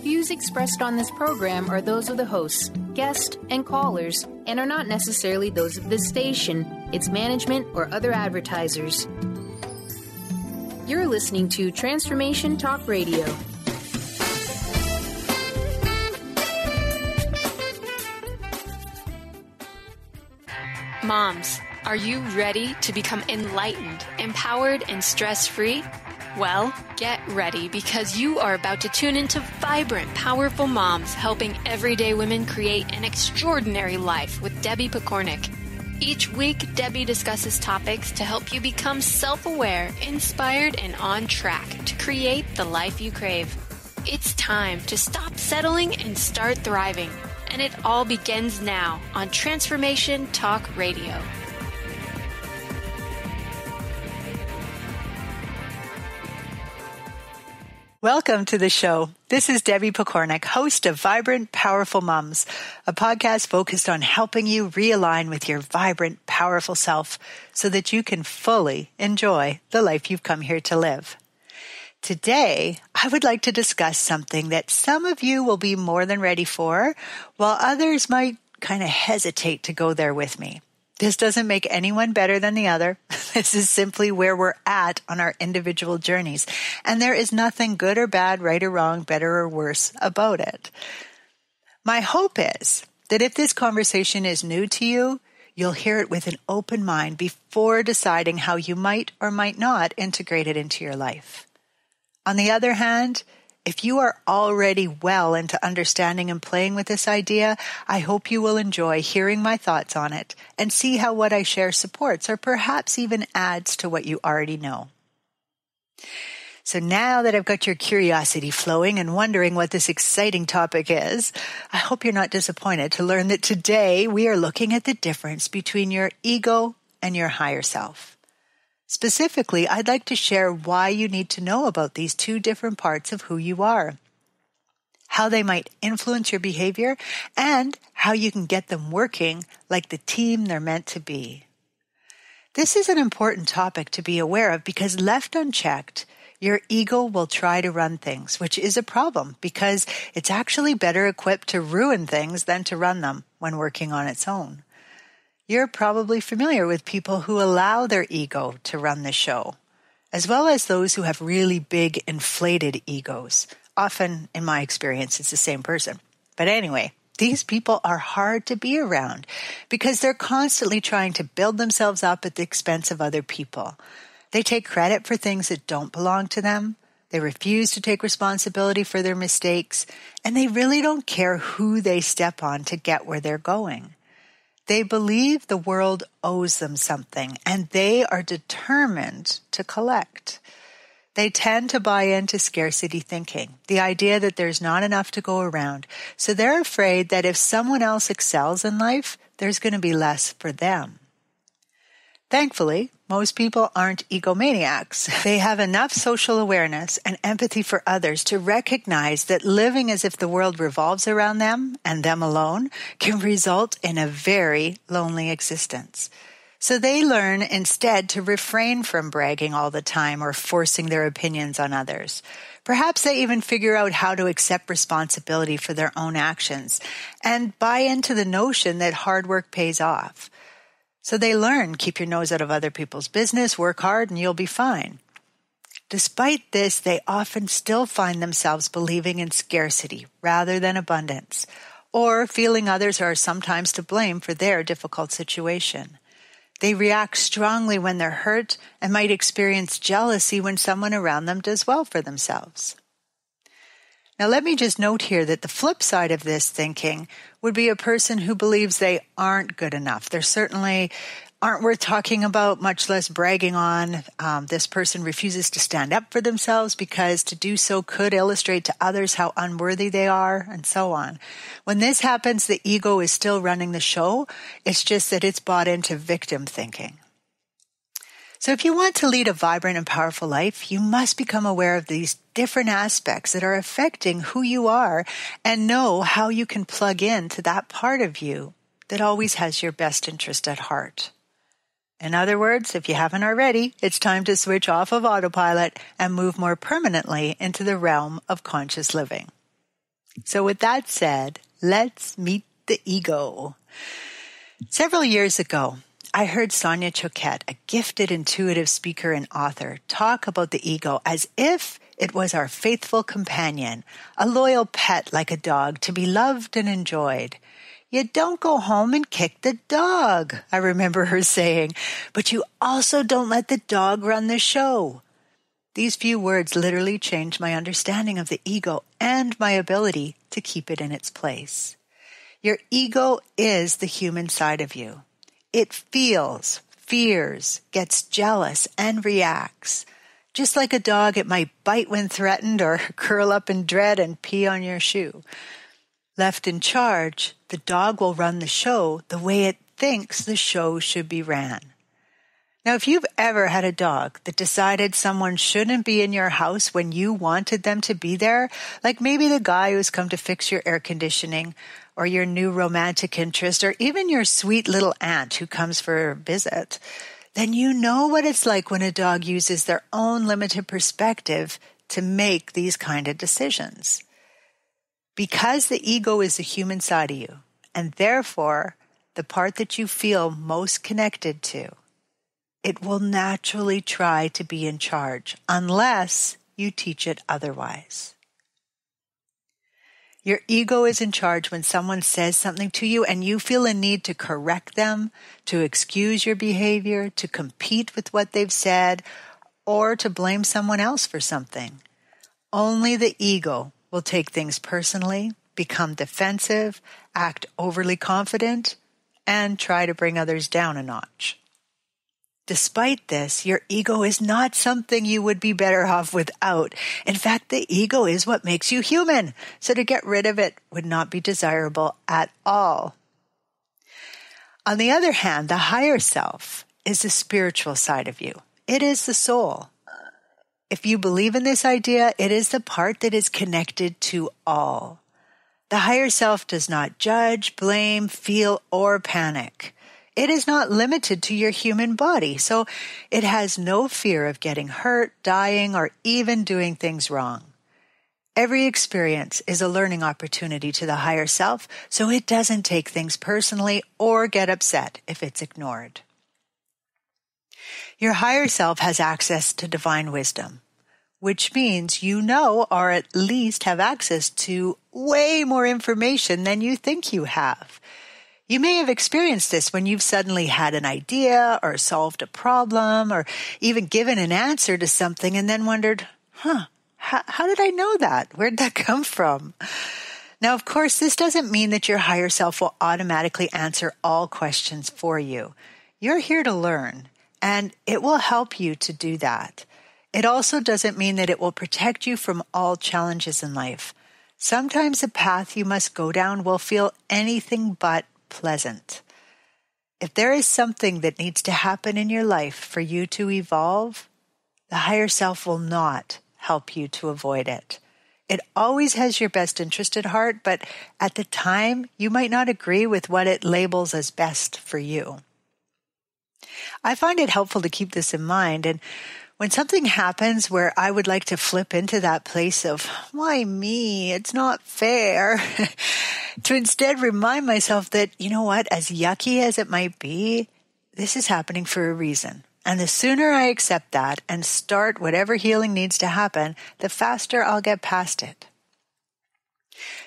views expressed on this program are those of the hosts, guests, and callers, and are not necessarily those of this station, its management, or other advertisers. You're listening to Transformation Talk Radio. Moms, are you ready to become enlightened, empowered, and stress-free? Well, get ready because you are about to tune into vibrant, powerful moms helping everyday women create an extraordinary life with Debbie Pokornik. Each week, Debbie discusses topics to help you become self-aware, inspired, and on track to create the life you crave. It's time to stop settling and start thriving. And it all begins now on Transformation Talk Radio. Welcome to the show. This is Debbie Pokornik, host of Vibrant, Powerful Moms, a podcast focused on helping you realign with your vibrant, powerful self so that you can fully enjoy the life you've come here to live. Today, I would like to discuss something that some of you will be more than ready for, while others might kind of hesitate to go there with me. This doesn't make anyone better than the other. This is simply where we're at on our individual journeys, and there is nothing good or bad, right or wrong, better or worse about it. My hope is that if this conversation is new to you, you'll hear it with an open mind before deciding how you might or might not integrate it into your life. On the other hand, if you are already well into understanding and playing with this idea, I hope you will enjoy hearing my thoughts on it and see how what I share supports or perhaps even adds to what you already know. So now that I've got your curiosity flowing and wondering what this exciting topic is, I hope you're not disappointed to learn that today we are looking at the difference between your ego and your higher self. Specifically, I'd like to share why you need to know about these two different parts of who you are, how they might influence your behavior, and how you can get them working like the team they're meant to be. This is an important topic to be aware of because left unchecked, your ego will try to run things, which is a problem because it's actually better equipped to ruin things than to run them when working on its own. You're probably familiar with people who allow their ego to run the show, as well as those who have really big inflated egos. Often, in my experience, it's the same person. But anyway, these people are hard to be around because they're constantly trying to build themselves up at the expense of other people. They take credit for things that don't belong to them. They refuse to take responsibility for their mistakes, and they really don't care who they step on to get where they're going. They believe the world owes them something, and they are determined to collect. They tend to buy into scarcity thinking, the idea that there's not enough to go around. So they're afraid that if someone else excels in life, there's going to be less for them. Thankfully, most people aren't egomaniacs. They have enough social awareness and empathy for others to recognize that living as if the world revolves around them and them alone can result in a very lonely existence. So they learn instead to refrain from bragging all the time or forcing their opinions on others. Perhaps they even figure out how to accept responsibility for their own actions and buy into the notion that hard work pays off. So they learn, keep your nose out of other people's business, work hard, and you'll be fine. Despite this, they often still find themselves believing in scarcity rather than abundance, or feeling others are sometimes to blame for their difficult situation. They react strongly when they're hurt and might experience jealousy when someone around them does well for themselves. Now, let me just note here that the flip side of this thinking would be a person who believes they aren't good enough. They certainly aren't worth talking about, much less bragging on. This person refuses to stand up for themselves because to do so could illustrate to others how unworthy they are, and so on. When this happens, the ego is still running the show. It's just that it's bought into victim thinking. So if you want to lead a vibrant and powerful life, you must become aware of these different aspects that are affecting who you are and know how you can plug into that part of you that always has your best interest at heart. In other words, if you haven't already, it's time to switch off of autopilot and move more permanently into the realm of conscious living. So with that said, let's meet the ego. Several years ago, I heard Sonia Choquette, a gifted intuitive speaker and author, talk about the ego as if it was our faithful companion, a loyal pet like a dog to be loved and enjoyed. You don't go home and kick the dog, I remember her saying, but you also don't let the dog run the show. These few words literally changed my understanding of the ego and my ability to keep it in its place. Your ego is the human side of you. It feels, fears, gets jealous, and reacts. Just like a dog, it might bite when threatened or curl up in dread and pee on your shoe. Left in charge, the dog will run the show the way it thinks the show should be ran. Now, if you've ever had a dog that decided someone shouldn't be in your house when you wanted them to be there, like maybe the guy who's come to fix your air conditioning, or your new romantic interest, or even your sweet little aunt who comes for a visit, then you know what it's like when a dog uses their own limited perspective to make these kind of decisions. Because the ego is the human side of you, and therefore the part that you feel most connected to, it will naturally try to be in charge unless you teach it otherwise. Your ego is in charge when someone says something to you and you feel a need to correct them, to excuse your behavior, to compete with what they've said, or to blame someone else for something. Only the ego will take things personally, become defensive, act overly confident, and try to bring others down a notch. Despite this, your ego is not something you would be better off without. In fact, the ego is what makes you human, so to get rid of it would not be desirable at all. On the other hand, the higher self is the spiritual side of you. It is the soul. If you believe in this idea, it is the part that is connected to all. The higher self does not judge, blame, feel, or panic. It is not limited to your human body, so it has no fear of getting hurt, dying, or even doing things wrong. Every experience is a learning opportunity to the higher self, so it doesn't take things personally or get upset if it's ignored. Your higher self has access to divine wisdom, which means you know or at least have access to way more information than you think you have. You may have experienced this when you've suddenly had an idea or solved a problem or even given an answer to something and then wondered, how did I know that? Where'd that come from? Now, of course, this doesn't mean that your higher self will automatically answer all questions for you. You're here to learn, and it will help you to do that. It also doesn't mean that it will protect you from all challenges in life. Sometimes the path you must go down will feel anything but pleasant. If there is something that needs to happen in your life for you to evolve, the higher self will not help you to avoid it. It always has your best interest at heart, but at the time, you might not agree with what it labels as best for you. I find it helpful to keep this in mind, and when something happens where I would like to flip into that place of, why me? It's not fair, to instead remind myself that, you know what, as yucky as it might be, this is happening for a reason. And the sooner I accept that and start whatever healing needs to happen, the faster I'll get past it.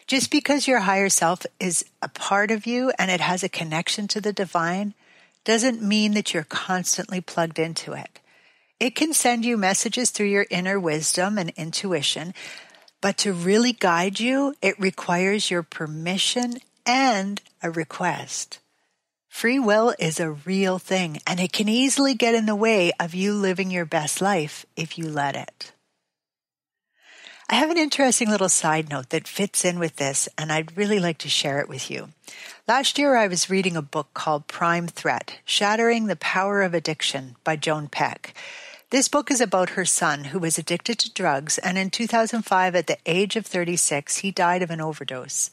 Just because your higher self is a part of you and it has a connection to the divine doesn't mean that you're constantly plugged into it. It can send you messages through your inner wisdom and intuition, but to really guide you, it requires your permission and a request. Free will is a real thing, and it can easily get in the way of you living your best life if you let it. I have an interesting little side note that fits in with this, and I'd really like to share it with you. Last year, I was reading a book called Prime Threat, Shattering the Power of Addiction by Joan Peck. This book is about her son who was addicted to drugs, and in 2005, at the age of 36, he died of an overdose.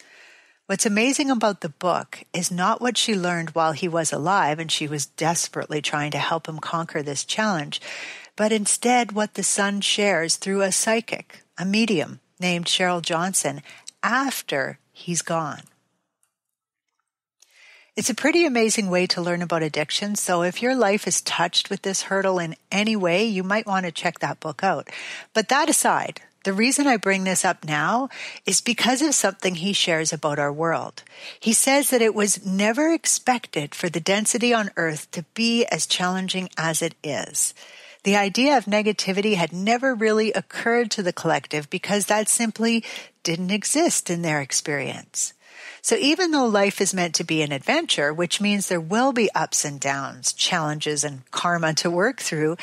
What's amazing about the book is not what she learned while he was alive and she was desperately trying to help him conquer this challenge, but instead what the son shares through a psychic, a medium named Cheryl Johnson, after he's gone. It's a pretty amazing way to learn about addiction, so if your life is touched with this hurdle in any way, you might want to check that book out. But that aside, the reason I bring this up now is because of something he shares about our world. He says that it was never expected for the density on Earth to be as challenging as it is. The idea of negativity had never really occurred to the collective because that simply didn't exist in their experience. So even though life is meant to be an adventure, which means there will be ups and downs, challenges and karma to work through,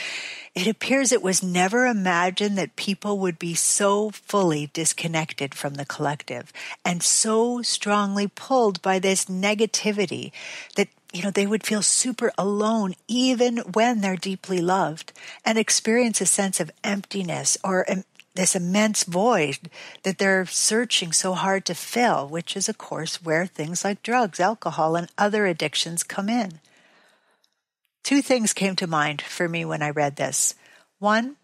it appears it was never imagined that people would be so fully disconnected from the collective and so strongly pulled by this negativity that they would feel super alone even when they're deeply loved and experience a sense of emptiness or this immense void that they're searching so hard to fill, which is, of course, where things like drugs, alcohol, and other addictions come in. Two things came to mind for me when I read this. One,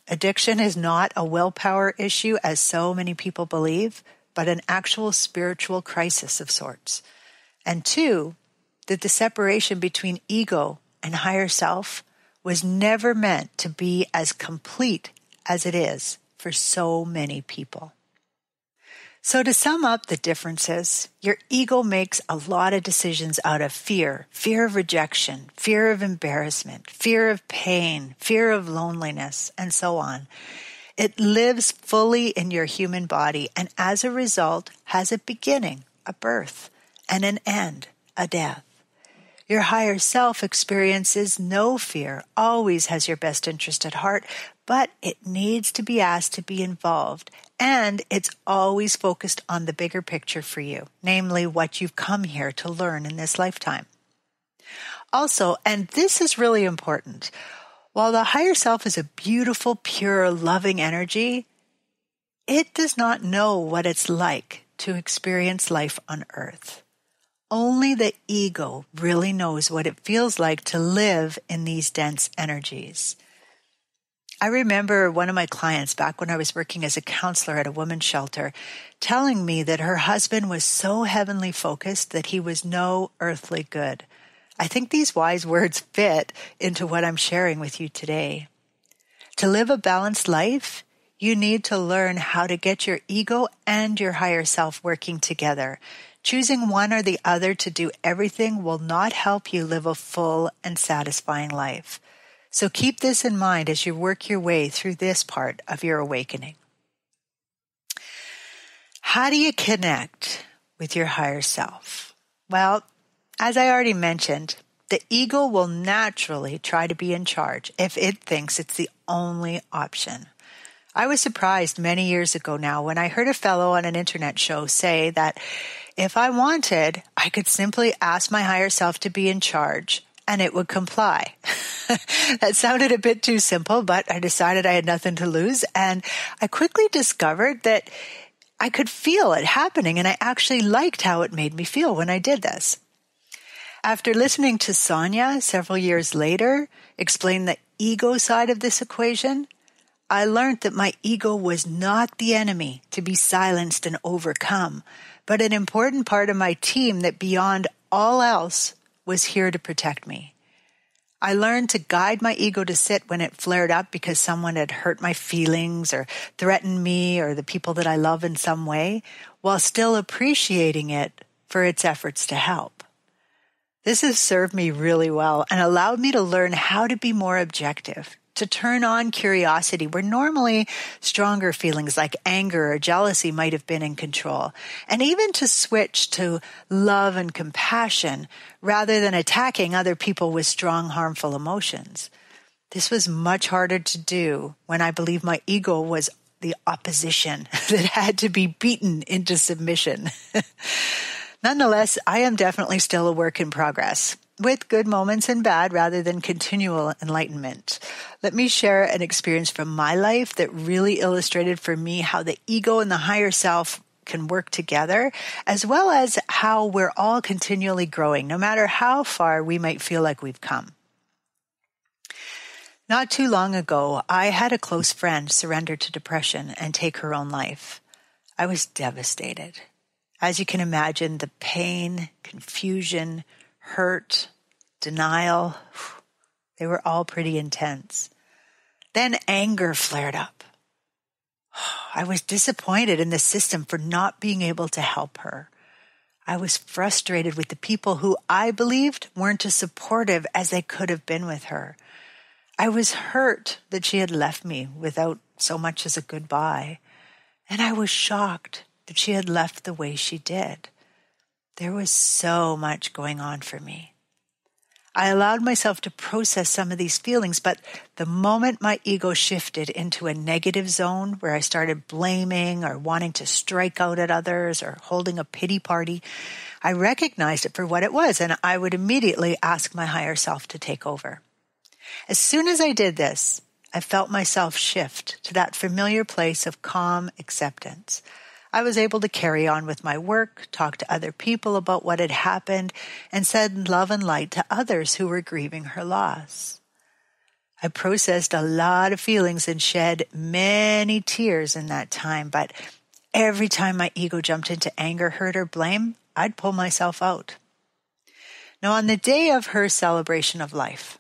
addiction is not a willpower issue, as so many people believe, but an actual spiritual crisis of sorts. And two, that the separation between ego and higher self was never meant to be as complete as it is for so many people. So to sum up the differences, your ego makes a lot of decisions out of fear of rejection, fear of embarrassment, fear of pain, fear of loneliness, and so on. It lives fully in your human body and as a result has a beginning, a birth, and an end, a death. Your higher self experiences no fear, always has your best interest at heart, but it needs to be asked to be involved. And it's always focused on the bigger picture for you, namely what you've come here to learn in this lifetime. Also, and this is really important, while the higher self is a beautiful, pure, loving energy, it does not know what it's like to experience life on Earth. Only the ego really knows what it feels like to live in these dense energies. I remember one of my clients back when I was working as a counselor at a women's shelter telling me that her husband was so heavenly focused that he was no earthly good. I think these wise words fit into what I'm sharing with you today. To live a balanced life, you need to learn how to get your ego and your higher self working together. Choosing one or the other to do everything will not help you live a full and satisfying life. So keep this in mind as you work your way through this part of your awakening. How do you connect with your higher self? Well, as I already mentioned, the ego will naturally try to be in charge if it thinks it's the only option. I was surprised many years ago now when I heard a fellow on an internet show say that if I wanted, I could simply ask my higher self to be in charge and it would comply. That sounded a bit too simple, but I decided I had nothing to lose, and I quickly discovered that I could feel it happening, and I actually liked how it made me feel when I did this. After listening to Sonia several years later explain the ego side of this equation, I learned that my ego was not the enemy to be silenced and overcome, but an important part of my team that beyond all else was here to protect me. I learned to guide my ego to sit when it flared up because someone had hurt my feelings or threatened me or the people that I love in some way, while still appreciating it for its efforts to help. This has served me really well and allowed me to learn how to be more objective, to turn on curiosity where normally stronger feelings like anger or jealousy might have been in control, and even to switch to love and compassion rather than attacking other people with strong, harmful emotions. This was much harder to do when I believed my ego was the opposition that had to be beaten into submission. Nonetheless, I am definitely still a work in progress, with good moments and bad rather than continual enlightenment. Let me share an experience from my life that really illustrated for me how the ego and the higher self can work together, as well as how we're all continually growing, no matter how far we might feel like we've come. Not too long ago, I had a close friend surrender to depression and take her own life. I was devastated. As you can imagine, the pain, confusion, hurt, denial, they were all pretty intense. Then anger flared up. I was disappointed in the system for not being able to help her. I was frustrated with the people who I believed weren't as supportive as they could have been with her. I was hurt that she had left me without so much as a goodbye. And I was shocked that she had left the way she did. There was so much going on for me. I allowed myself to process some of these feelings, but the moment my ego shifted into a negative zone where I started blaming or wanting to strike out at others or holding a pity party, I recognized it for what it was, and I would immediately ask my higher self to take over. As soon as I did this, I felt myself shift to that familiar place of calm acceptance. I was able to carry on with my work, talk to other people about what had happened, and send love and light to others who were grieving her loss. I processed a lot of feelings and shed many tears in that time, but every time my ego jumped into anger, hurt, or blame, I'd pull myself out. Now, on the day of her celebration of life,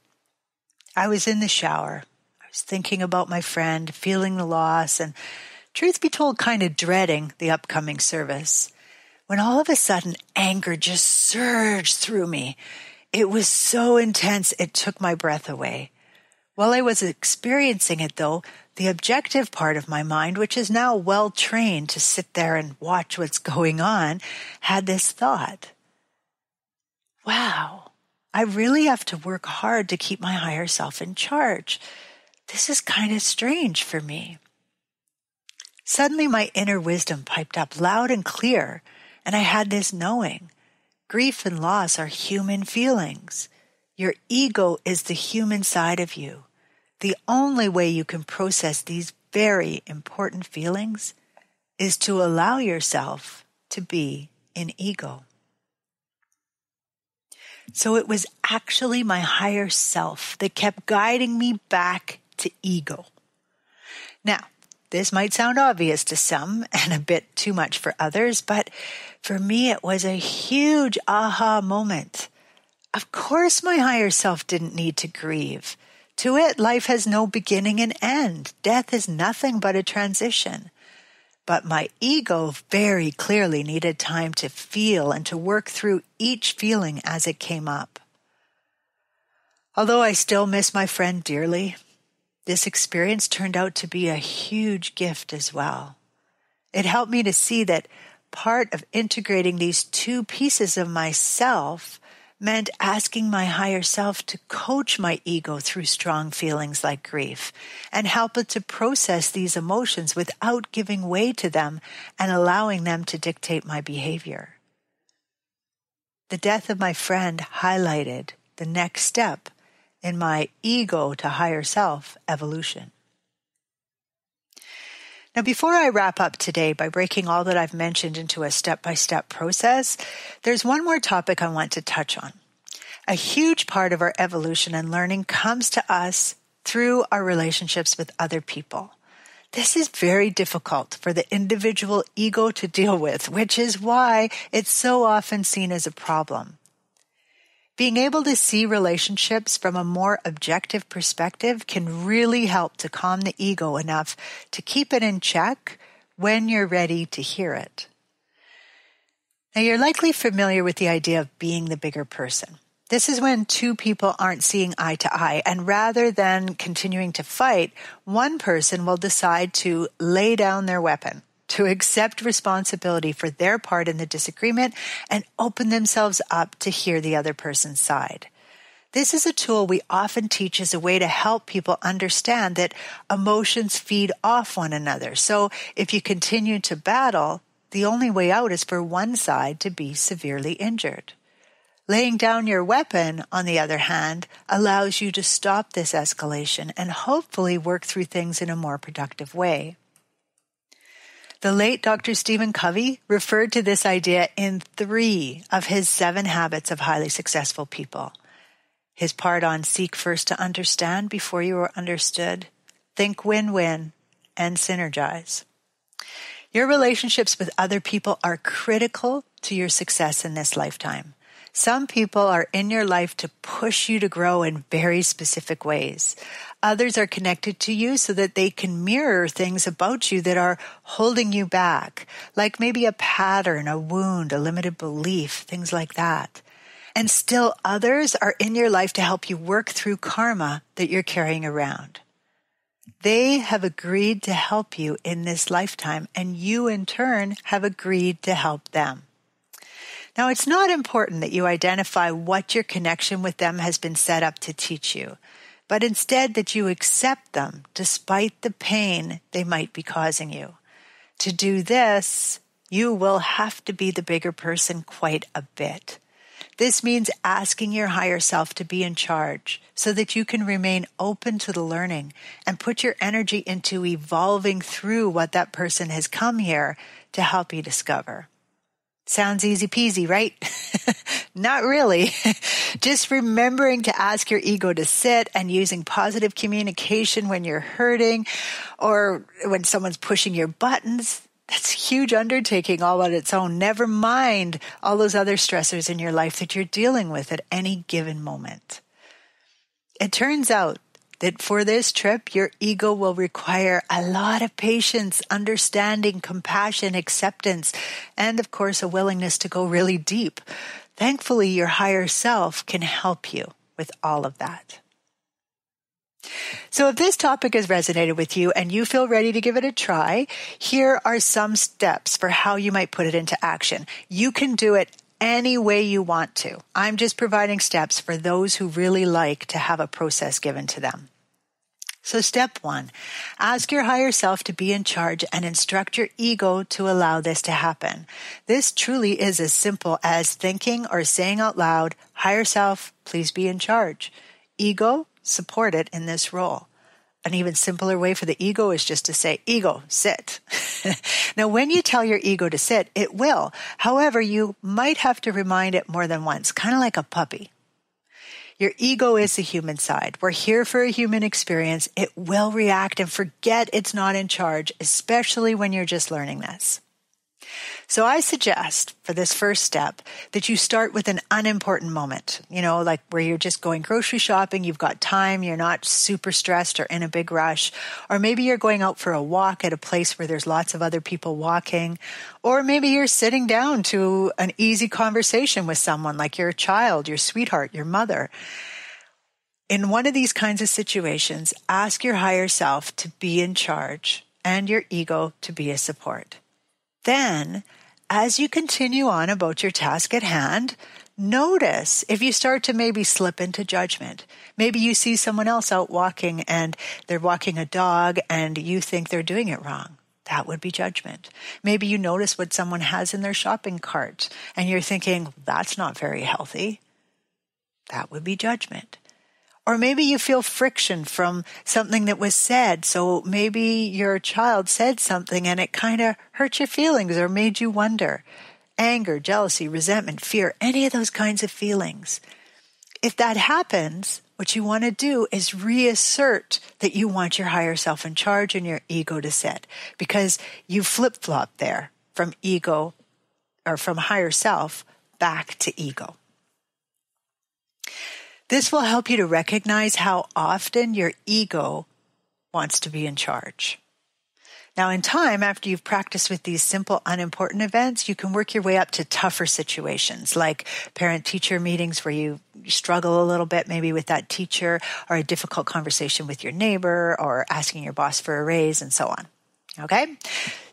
I was in the shower. I was thinking about my friend, feeling the loss, and truth be told, kind of dreading the upcoming service, when all of a sudden anger just surged through me. It was so intense it took my breath away. While I was experiencing it, though, the objective part of my mind, which is now well trained to sit there and watch what's going on, had this thought: wow, I really have to work hard to keep my higher self in charge. This is kind of strange for me. Suddenly my inner wisdom piped up loud and clear, and I had this knowing. Grief and loss are human feelings. Your ego is the human side of you. The only way you can process these very important feelings is to allow yourself to be in ego. So it was actually my higher self that kept guiding me back to ego. Now, this might sound obvious to some and a bit too much for others, but for me it was a huge aha moment. Of course my higher self didn't need to grieve. To it, life has no beginning and end. Death is nothing but a transition. But my ego very clearly needed time to feel and to work through each feeling as it came up. Although I still miss my friend dearly, this experience turned out to be a huge gift as well. It helped me to see that part of integrating these two pieces of myself meant asking my higher self to coach my ego through strong feelings like grief and help it to process these emotions without giving way to them and allowing them to dictate my behavior. The death of my friend highlighted the next step in my ego to higher self evolution. Now, before I wrap up today by breaking all that I've mentioned into a step-by-step process, there's one more topic I want to touch on. A huge part of our evolution and learning comes to us through our relationships with other people. This is very difficult for the individual ego to deal with, which is why it's so often seen as a problem. Being able to see relationships from a more objective perspective can really help to calm the ego enough to keep it in check when you're ready to hear it. Now, you're likely familiar with the idea of being the bigger person. This is when two people aren't seeing eye to eye, and rather than continuing to fight, one person will decide to lay down their weapon, to accept responsibility for their part in the disagreement and open themselves up to hear the other person's side. This is a tool we often teach as a way to help people understand that emotions feed off one another. So if you continue to battle, the only way out is for one side to be severely injured. Laying down your weapon, on the other hand, allows you to stop this escalation and hopefully work through things in a more productive way. The late Dr. Stephen Covey referred to this idea in 3 of his 7 habits of highly successful people. His part on seek first to understand before you are understood, think win-win, and synergize. Your relationships with other people are critical to your success in this lifetime. Some people are in your life to push you to grow in very specific ways. Others are connected to you so that they can mirror things about you that are holding you back, like maybe a pattern, a wound, a limited belief, things like that. And still others are in your life to help you work through karma that you're carrying around. They have agreed to help you in this lifetime, and you in turn have agreed to help them. Now, it's not important that you identify what your connection with them has been set up to teach you, but instead that you accept them despite the pain they might be causing you. To do this, you will have to be the bigger person quite a bit. This means asking your higher self to be in charge so that you can remain open to the learning and put your energy into evolving through what that person has come here to help you discover. Sounds easy peasy, right? Not really. Just remembering to ask your ego to sit and using positive communication when you're hurting or when someone's pushing your buttons. That's a huge undertaking all on its own. Never mind all those other stressors in your life that you're dealing with at any given moment. It turns out that for this trip, your ego will require a lot of patience, understanding, compassion, acceptance, and of course, a willingness to go really deep. Thankfully, your higher self can help you with all of that. So if this topic has resonated with you and you feel ready to give it a try, here are some steps for how you might put it into action. You can do it any way you want to. I'm just providing steps for those who really like to have a process given to them. So step 1, ask your higher self to be in charge and instruct your ego to allow this to happen. This truly is as simple as thinking or saying out loud, higher self, please be in charge. Ego, support it in this role. An even simpler way for the ego is just to say, ego, sit. Now, when you tell your ego to sit, it will. However, you might have to remind it more than once, kind of like a puppy. Your ego is the human side. We're here for a human experience. It will react and forget it's not in charge, especially when you're just learning this. So I suggest for this first step that you start with an unimportant moment, like where you're just going grocery shopping, you've got time, you're not super stressed or in a big rush, or maybe you're going out for a walk at a place where there's lots of other people walking, or maybe you're sitting down to an easy conversation with someone like your child, your sweetheart, your mother. In one of these kinds of situations, ask your higher self to be in charge and your ego to be a support. Then, as you continue on about your task at hand, notice if you start to maybe slip into judgment. Maybe you see someone else out walking and they're walking a dog and you think they're doing it wrong. That would be judgment. Maybe you notice what someone has in their shopping cart and you're thinking, that's not very healthy. That would be judgment. Or maybe you feel friction from something that was said. So maybe your child said something and it kind of hurt your feelings or made you wonder. Anger, jealousy, resentment, fear, any of those kinds of feelings. If that happens, what you want to do is reassert that you want your higher self in charge and your ego to sit, because you flip-flop there from ego or from higher self back to ego. This will help you to recognize how often your ego wants to be in charge. Now, in time, after you've practiced with these simple, unimportant events, you can work your way up to tougher situations like parent-teacher meetings where you struggle a little bit maybe with that teacher, or a difficult conversation with your neighbor, or asking your boss for a raise, and so on. Okay?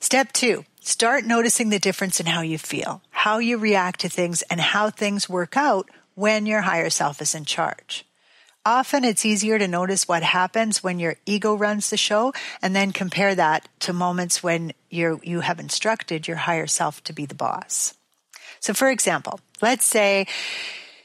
Step 2, start noticing the difference in how you feel, how you react to things, and how things work out when your higher self is in charge. Often it's easier to notice what happens when your ego runs the show and then compare that to moments when you have instructed your higher self to be the boss. So for example, let's say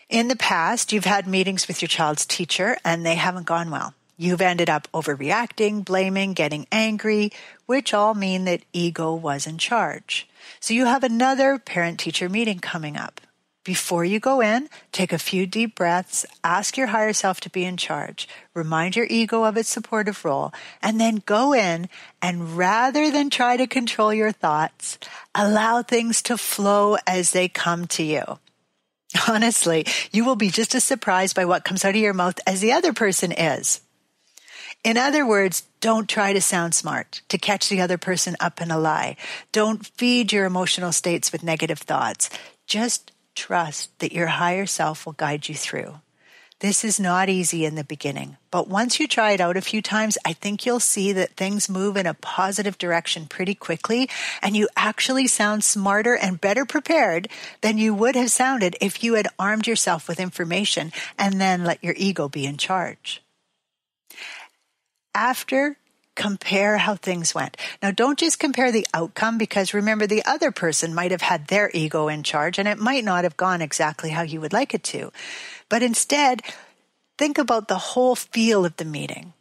in the past you've had meetings with your child's teacher and they haven't gone well. You've ended up overreacting, blaming, getting angry, which all mean that ego was in charge. So you have another parent-teacher meeting coming up. Before you go in, take a few deep breaths, ask your higher self to be in charge, remind your ego of its supportive role, and then go in and rather than try to control your thoughts, allow things to flow as they come to you. Honestly, you will be just as surprised by what comes out of your mouth as the other person is. In other words, don't try to sound smart, to catch the other person up in a lie. Don't feed your emotional states with negative thoughts. Just trust that your higher self will guide you through. This is not easy in the beginning, but once you try it out a few times, I think you'll see that things move in a positive direction pretty quickly, and you actually sound smarter and better prepared than you would have sounded if you had armed yourself with information and then let your ego be in charge. After, compare how things went. Now, don't just compare the outcome because remember the other person might have had their ego in charge and it might not have gone exactly how you would like it to. But instead, think about the whole feel of the meeting.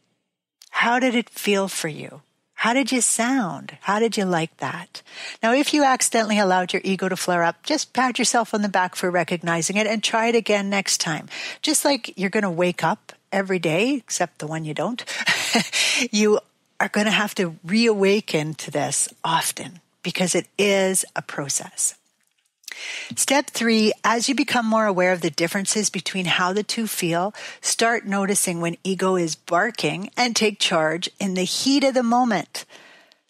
How did it feel for you? How did you sound? How did you like that? Now, if you accidentally allowed your ego to flare up, just pat yourself on the back for recognizing it and try it again next time. Just like you're going to wake up every day, except the one you don't, you are going to have to reawaken to this often because it is a process. Step 3, as you become more aware of the differences between how the two feel, start noticing when ego is barking and take charge in the heat of the moment.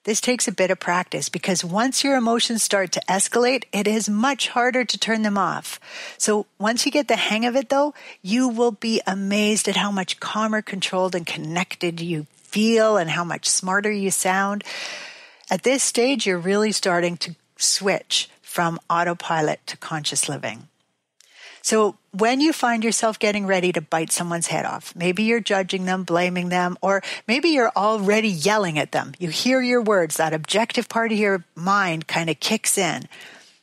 This takes a bit of practice because once your emotions start to escalate, it is much harder to turn them off. So once you get the hang of it though, you will be amazed at how much calmer, controlled, and connected you feel and how much smarter you sound. At this stage, you're really starting to switch from autopilot to conscious living. So when you find yourself getting ready to bite someone's head off, maybe you're judging them, blaming them, or maybe you're already yelling at them. You hear your words, that objective part of your mind kind of kicks in.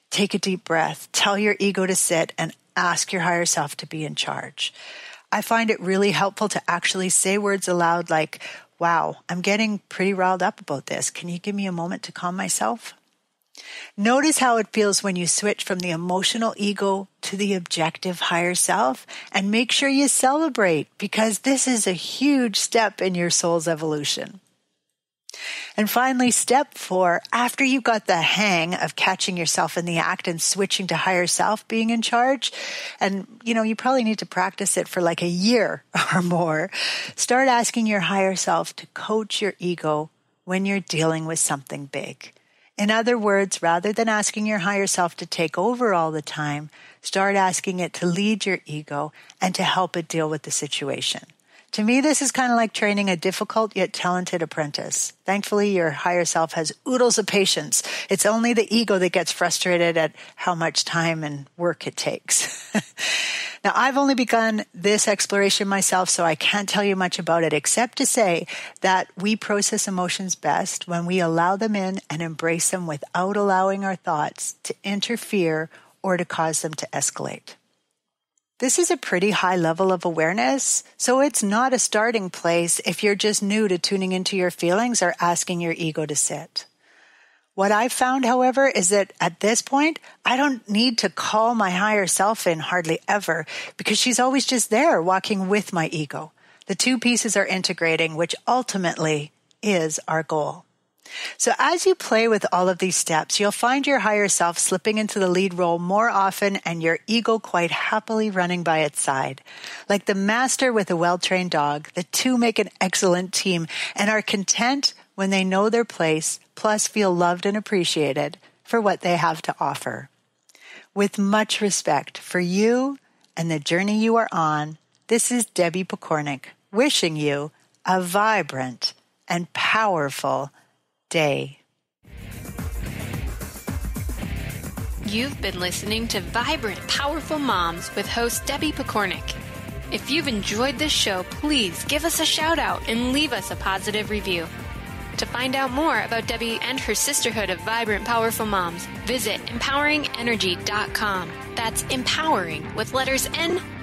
Take a deep breath, tell your ego to sit, and ask your higher self to be in charge. I find it really helpful to actually say words aloud like, wow, I'm getting pretty riled up about this. Can you give me a moment to calm myself? Notice how it feels when you switch from the emotional ego to the objective higher self, and make sure you celebrate because this is a huge step in your soul's evolution. And finally, step 4, after you've got the hang of catching yourself in the act and switching to higher self being in charge, and you probably need to practice it for like a year or more, start asking your higher self to coach your ego when you're dealing with something big. In other words, rather than asking your higher self to take over all the time, start asking it to lead your ego and to help it deal with the situation. To me, this is kind of like training a difficult yet talented apprentice. Thankfully, your higher self has oodles of patience. It's only the ego that gets frustrated at how much time and work it takes. Now, I've only begun this exploration myself, so I can't tell you much about it, except to say that we process emotions best when we allow them in and embrace them without allowing our thoughts to interfere or to cause them to escalate. This is a pretty high level of awareness, so it's not a starting place if you're just new to tuning into your feelings or asking your ego to sit. What I've found, however, is that at this point, I don't need to call my higher self in hardly ever because she's always just there walking with my ego. The two pieces are integrating, which ultimately is our goal. So as you play with all of these steps, you'll find your higher self slipping into the lead role more often and your ego quite happily running by its side. Like the master with a well-trained dog, the two make an excellent team and are content when they know their place, plus feel loved and appreciated for what they have to offer. With much respect for you and the journey you are on, this is Debbie Pokornik wishing you a vibrant and powerful day. You've been listening to Vibrant, Powerful Moms with host Debbie Pokornik. If you've enjoyed this show, please give us a shout out and leave us a positive review. To find out more about Debbie and her sisterhood of Vibrant, Powerful Moms, visit empoweringenergy.com. That's empowering with letters NRG.com.